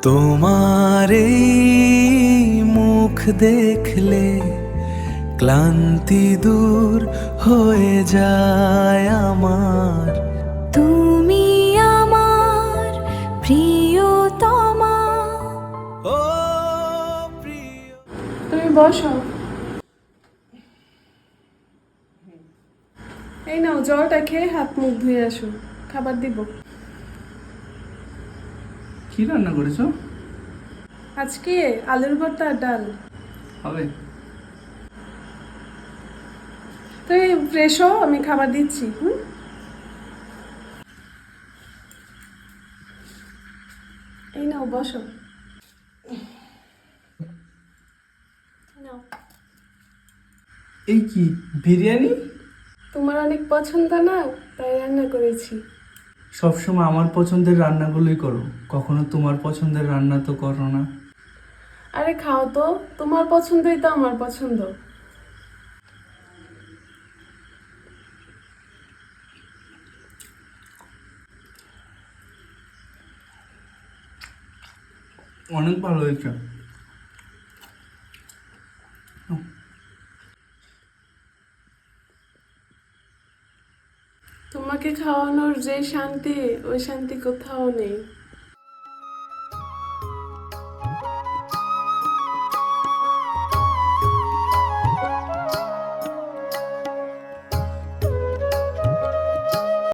তোমার এই মুখ দেখলে ক্লান্তি দূর হয়ে যায় আমার। তুমি আমার প্রিয়তমা। ও প্রিয়। তুমি বসো। এই নাও জলটা খেয়ে হাত মুখ ধুয়ে আসো, খাবার দিব। কি রান্না করেছো? আজকে আলুর ভর্তা আর ডাল। হবে। তুই ফ্রেশ হও, আমি খাবার দিচ্ছি। এই নাও বসো। নাও। এই কি বিরিয়ানি? তোমার অনেক পছন্দ না, তাই রান্না করেছি। সবসময় আমার পছন্দের রান্নাগুলোই করো, কখনো তোমার পছন্দের রান্না তো করো না। আরে খাও তো, তোমার পছন্দই তো আমার পছন্দ। অনেক ভালো হয়েছে। তোমাকে খাওয়ানোর যে শান্তি, ওই শান্তি কোথাও নেই।